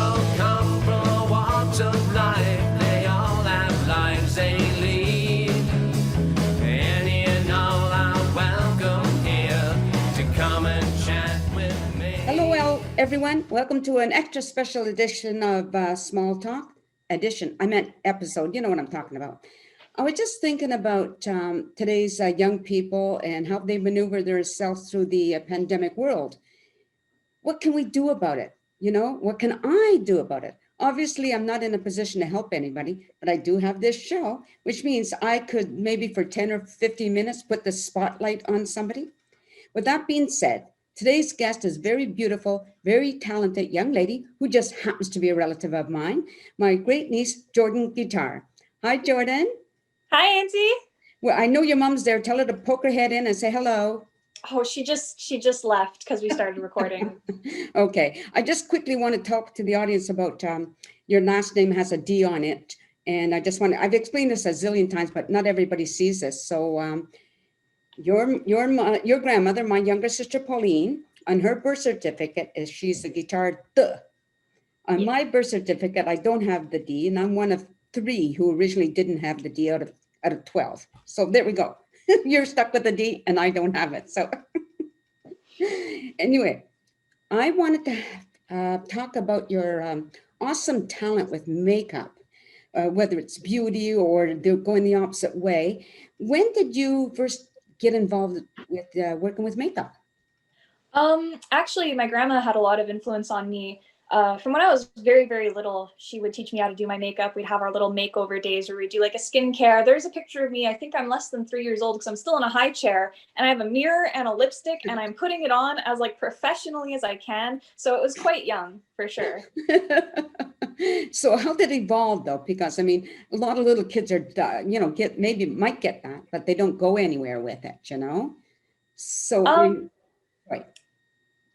all come from all walks of life. They all have lives they lead. Any and all are welcome here to come and chat with me. Hello, everyone. Welcome to an extra special edition of Small Talk. Edition, I meant episode. You know what I'm talking about. I was just thinking about today's young people and how they maneuver themselves through the pandemic world. What can we do about it? You know, what can I do about it? Obviously, I'm not in a position to help anybody, but I do have this show, which means I could maybe for 10 or 15 minutes put the spotlight on somebody. With that being said, today's guest is very beautiful, very talented young lady who just happens to be a relative of mine, my great niece, Jordan Guitar. Hi, Jordan. Hi, Auntie. Well, I know your mom's there. Tell her to poke her head in and say hello. Oh, she just left because we started recording. Okay. I just quickly want to talk to the audience about your last name has a D on it. And I've explained this a zillion times, but not everybody sees this. So your grandmother, my younger sister, Pauline, on her birth certificate, she's the guitar duh. On my birth certificate, I don't have the D, and I'm one of 3 who originally didn't have the D out of 12. So there we go. You're stuck with the D and I don't have it. So anyway, I wanted to talk about your awesome talent with makeup, whether it's beauty or they're going the opposite way. When did you first get involved with working with makeup? Actually, my grandma had a lot of influence on me. From when I was very, very little, she would teach me how to do my makeup. We'd have our little makeover days where we do like a skincare. There's a picture of me. I think I'm less than 3 years old because I'm still in a high chair and I have a mirror and a lipstick and I'm putting it on as like professionally as I can. So it was quite young for sure. So how did it evolve though? Because I mean, a lot of little kids are, might get that, but they don't go anywhere with it, you know? So, right.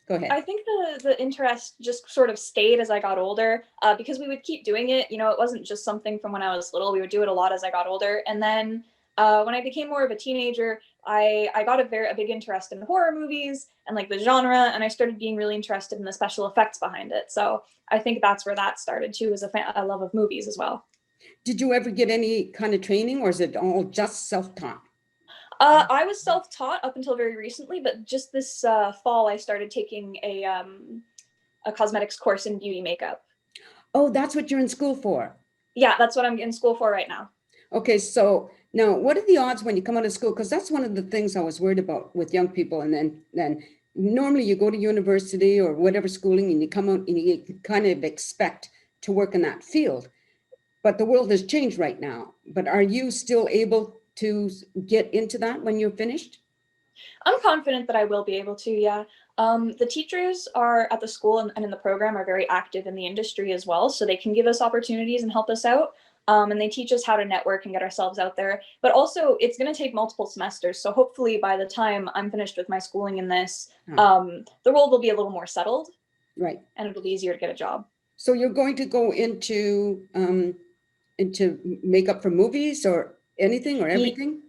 Go ahead. I think the interest just sort of stayed as I got older because we would keep doing it. You know, it wasn't just something from when I was little. We would do it a lot as I got older. And then when I became more of a teenager, I got a big interest in horror movies and like the genre. And I started being really interested in the special effects behind it. So I think that's where that started too, was a love of movies as well. Did you ever get any kind of training or is it all just self-taught? I was self-taught up until very recently, but just this fall, I started taking a cosmetics course in beauty makeup. Oh, that's what you're in school for? Yeah, that's what I'm in school for right now. Okay, so now what are the odds when you come out of school? Because that's one of the things I was worried about with young people. And then normally you go to university or whatever schooling and you come out and you kind of expect to work in that field. But the world has changed right now. But are you still able to get into that when you're finished? I'm confident that I will be able to, yeah. The teachers are at the school and in the program are very active in the industry as well, so they can give us opportunities and help us out. And they teach us how to network and get ourselves out there. But also, it's going to take multiple semesters. So hopefully by the time I'm finished with my schooling in this, the world will be a little more settled. Right. And it'll be easier to get a job. So you're going to go into makeup for movies or anything or everything?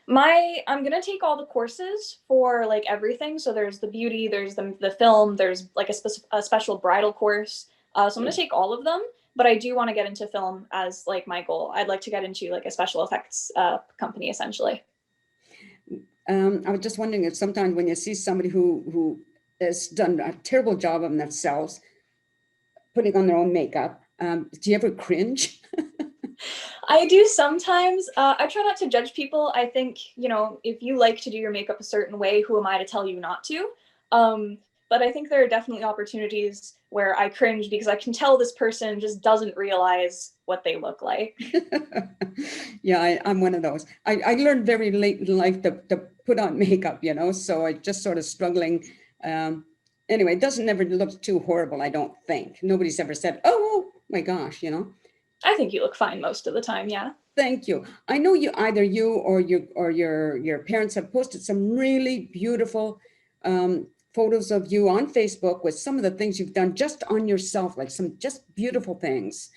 I'm going to take all the courses for like everything. So there's the beauty, there's the film, there's like a special bridal course. So I'm going to take all of them, but I do want to get into film as like my goal. I'd like to get into like a special effects company essentially. I was just wondering if sometimes when you see somebody who has done a terrible job of themselves, putting on their own makeup, do you ever cringe? I do sometimes. I try not to judge people. I think, if you like to do your makeup a certain way, who am I to tell you not to? But I think there are definitely opportunities where I cringe because I can tell this person just doesn't realize what they look like. Yeah, I'm one of those. I learned very late in life to put on makeup, so I just sort of struggling. Anyway, it doesn't never look too horrible, I don't think. Nobody's ever said, oh my gosh, I think you look fine most of the time, yeah. Thank you. I know either you or your parents have posted some really beautiful photos of you on Facebook with some of the things you've done just on yourself, like some just beautiful things.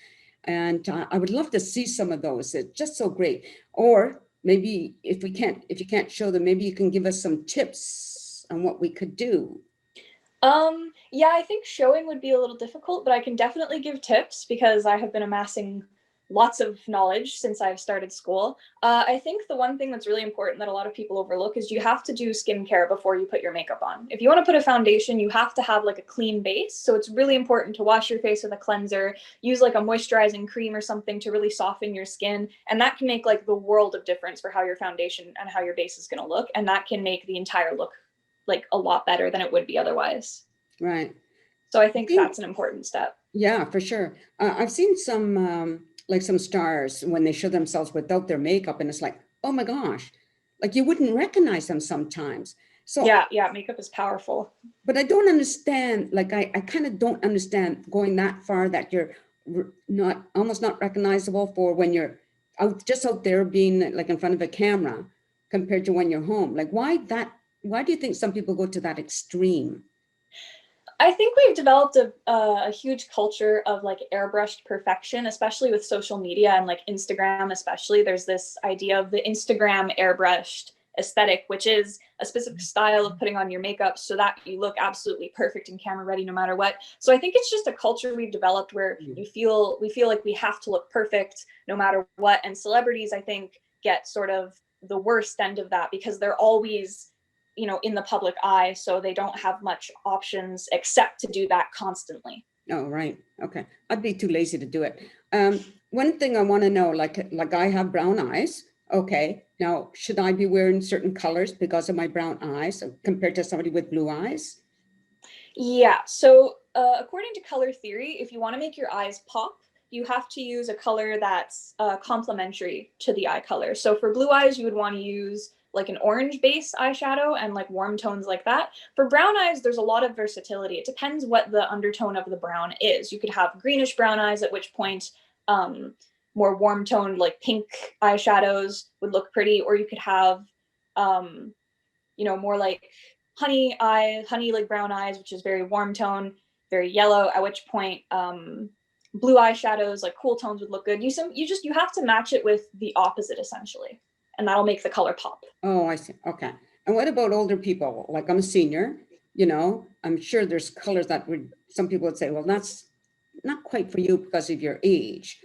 And I would love to see some of those. It's just so great. Or maybe if you can't show them, maybe you can give us some tips on what we could do. Yeah, I think showing would be a little difficult, but I can definitely give tips because I have been amassing lots of knowledge since I've started school. I think the one thing that's really important that a lot of people overlook is you have to do skincare before you put your makeup on. If you want to put a foundation, you have to have like a clean base. So it's really important to wash your face with a cleanser, use like a moisturizing cream or something to really soften your skin. And that can make like the world of difference for how your foundation and how your base is going to look. And that can make the entire look like a lot better than it would be otherwise. Right. So I think that's an important step. Yeah, for sure. I've seen some like some stars when they show themselves without their makeup, and it's like, oh my gosh, like you wouldn't recognize them sometimes. So, Yeah, makeup is powerful. but I don't understand, like I kind of don't understand going that far that you're not almost not recognizable for when you're out just out there being like in front of a camera compared to when you're home. Like why do you think some people go to that extreme? I think we've developed a huge culture of like airbrushed perfection, especially with social media and like Instagram, especially. There's this idea of the Instagram airbrushed aesthetic, which is a specific style of putting on your makeup so that you look absolutely perfect and camera ready no matter what. So I think it's just a culture we've developed where we feel like we have to look perfect no matter what. And celebrities, I think, get sort of the worst end of that because they're always in the public eye, so they don't have much options except to do that constantly. Oh, right. Okay. I'd be too lazy to do it. One thing I want to know, like I have brown eyes. Okay. Now, should I be wearing certain colors because of my brown eyes compared to somebody with blue eyes? Yeah, so according to color theory, if you want to make your eyes pop, you have to use a color that's complementary to the eye color. So for blue eyes, you would want to use like an orange base eyeshadow and like warm tones like that. For brown eyes, there's a lot of versatility. It depends what the undertone of the brown is. You could have greenish brown eyes, at which point more warm toned like pink eyeshadows would look pretty, or you could have more like honey like brown eyes, which is very warm tone, very yellow, at which point blue eyeshadows like cool tones would look good. You have to match it with the opposite essentially, and that'll make the color pop. Oh, I see. Okay. And what about older people? Like I'm a senior, I'm sure there's colors that some people would say, well, that's not quite for you because of your age.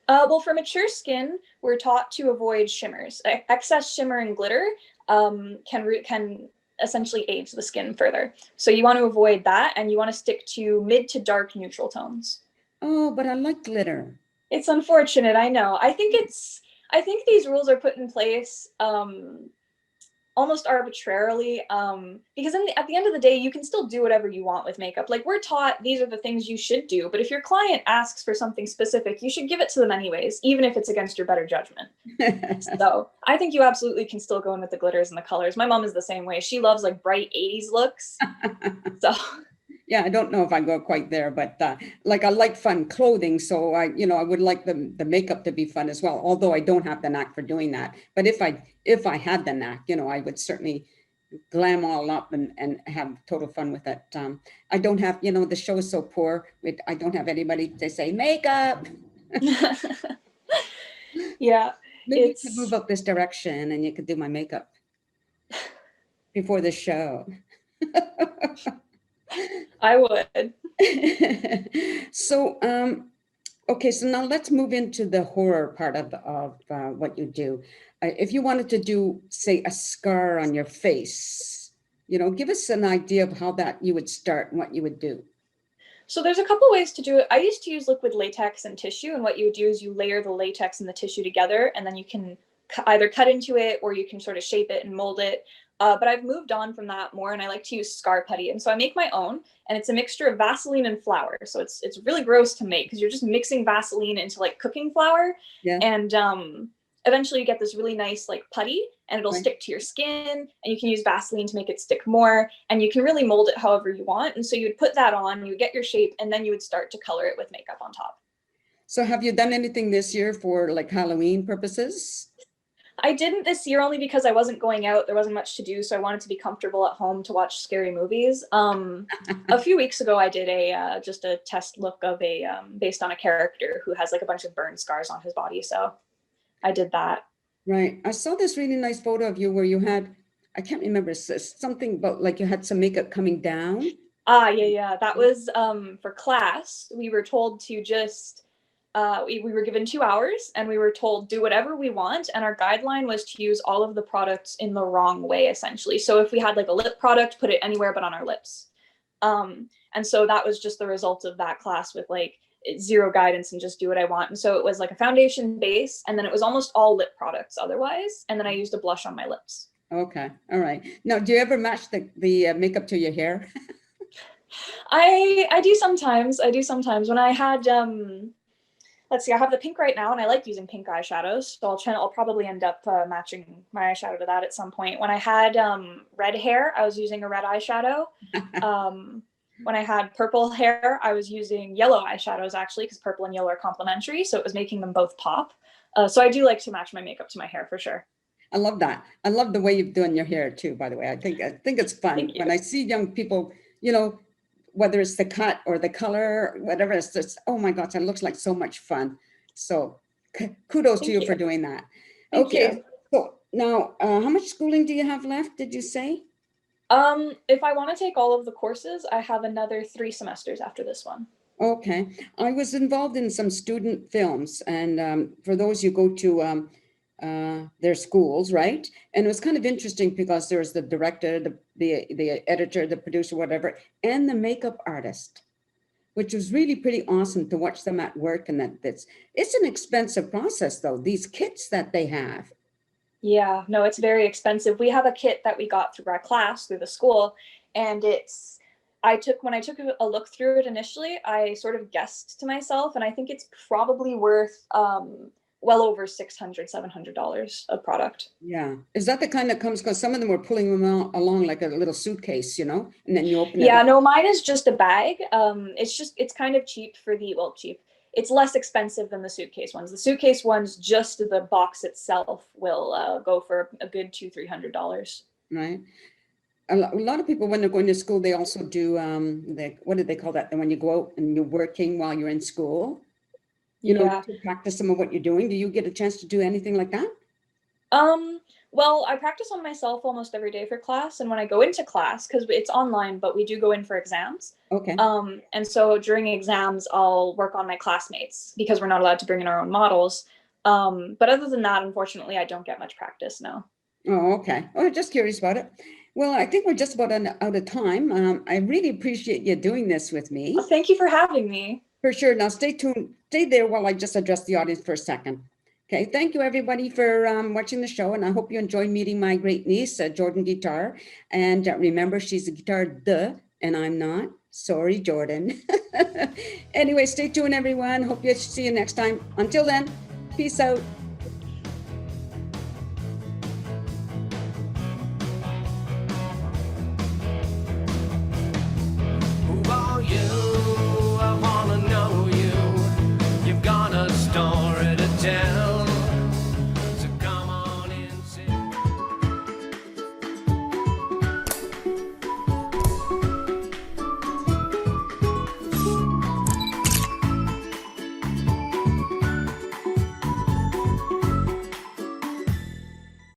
Well, for mature skin, we're taught to avoid shimmers. Excess shimmer and glitter can essentially age the skin further. So you want to avoid that, and you want to stick to mid to dark neutral tones. Oh, but I like glitter. It's unfortunate, I know. I think these rules are put in place almost arbitrarily because at the end of the day, you can still do whatever you want with makeup. Like we're taught these are the things you should do, but if your client asks for something specific, you should give it to them anyways, even if it's against your better judgment. So I think you absolutely can still go in with the glitters and the colors. My mom is the same way. She loves like bright 80s looks. So yeah, I don't know if I go quite there, but like I like fun clothing, so I would like the makeup to be fun as well. Although I don't have the knack for doing that, but if I had the knack, I would certainly glam all up and have total fun with it. I don't have, the show is so poor. I don't have anybody to say makeup. yeah, Maybe you could move up this direction and you could do my makeup before the show. I would. So, okay, so now let's move into the horror part of what you do. If you wanted to do, say, a scar on your face, give us an idea of how that you would start and what you would do. So there's a couple ways to do it. I used to use liquid latex and tissue, and what you would do is you layer the latex and the tissue together, and then you can either cut into it or you can sort of shape it and mold it. But I've moved on from that more, and I like to use scar putty. And so I make my own, and it's a mixture of Vaseline and flour. So it's really gross to make because you're just mixing Vaseline into like cooking flour. Yeah. And eventually you get this really nice like putty, and it'll stick to your skin, and you can use Vaseline to make it stick more, and you can really mold it however you want. And so you would put that on, you would get your shape, and then you would start to color it with makeup on top. So have you done anything this year for like Halloween purposes? I didn't this year only because I wasn't going out. There wasn't much to do, so I wanted to be comfortable at home to watch scary movies. A few weeks ago, I did just a test look of based on a character who has like a bunch of burn scars on his body. So I did that. Right. I saw this really nice photo of you where you had, I can't remember, something about like you had some makeup coming down. Yeah. That was for class. We were told to just we were given 2 hours and we were told do whatever we want. And our guideline was to use all of the products in the wrong way, essentially. So if we had like a lip product, put it anywhere but on our lips. And so that was just the result of that class with like zero guidance and just do what I want. And so it was like a foundation base, and then it was almost all lip products otherwise. And then I used a blush on my lips. Okay. All right. Now, do you ever match the makeup to your hair? I do sometimes. I do sometimes. When I had let's see, I have the pink right now and I like using pink eyeshadows. So I'll probably end up matching my eyeshadow to that at some point. When I had red hair, I was using a red eyeshadow. When I had purple hair, I was using yellow eyeshadows actually, because purple and yellow are complementary. So it was making them both pop. So I do like to match my makeup to my hair for sure. I love that. I love the way you've done your hair too, by the way. I think it's fun. Thank you. When I see young people, you know, whether it's the cut or the color, whatever, it's just, oh my gosh, it looks like so much fun. So kudos to you for doing that. Thank Okay. you. So now, how much schooling do you have left, did you say? If I want to take all of the courses, I have another 3 semesters after this one. Okay. I was involved in some student films, and for those you go to their schools, right? And it was kind of interesting because there was the director, the editor, the producer, whatever, and the makeup artist, which was really pretty awesome to watch them at work. And it's an expensive process though, these kits that they have. Yeah, no, it's very expensive. We have a kit that we got through our class, through the school, and when I took a look through it initially, I sort of guessed to myself, and I think it's probably worth well over $600-700 a product. Yeah. Is that the kind that comes, because some of them were pulling them along like a little suitcase, you know, and then you open it Yeah, up. no, mine is just a bag. It's kind of cheap cheap. It's less expensive than the suitcase ones. The suitcase ones, just the box itself will go for a good $200-300. Right. A lot of people, when they're going to school, they also do what do they call that? When you go out and you're working while you're in school, you know, to practice some of what you're doing. Do you get a chance to do anything like that? Well, I practice on myself almost every day for class, and when I go into class, because it's online, but we do go in for exams. Okay. And so during exams, I'll work on my classmates because we're not allowed to bring in our own models. But other than that, unfortunately, I don't get much practice, no. Oh, okay. Oh, just curious about it. Well, I think we're just about out of time. I really appreciate you doing this with me. Well, thank you for having me. For sure. Now stay tuned. Stay there while I just address the audience for a second. Okay, thank you everybody for watching the show, and I hope you enjoyed meeting my great niece, Jordan Guitar. And remember, she's a guitar and I'm not. Sorry, Jordan. Anyway, stay tuned everyone. Hope you see you next time. Until then, peace out.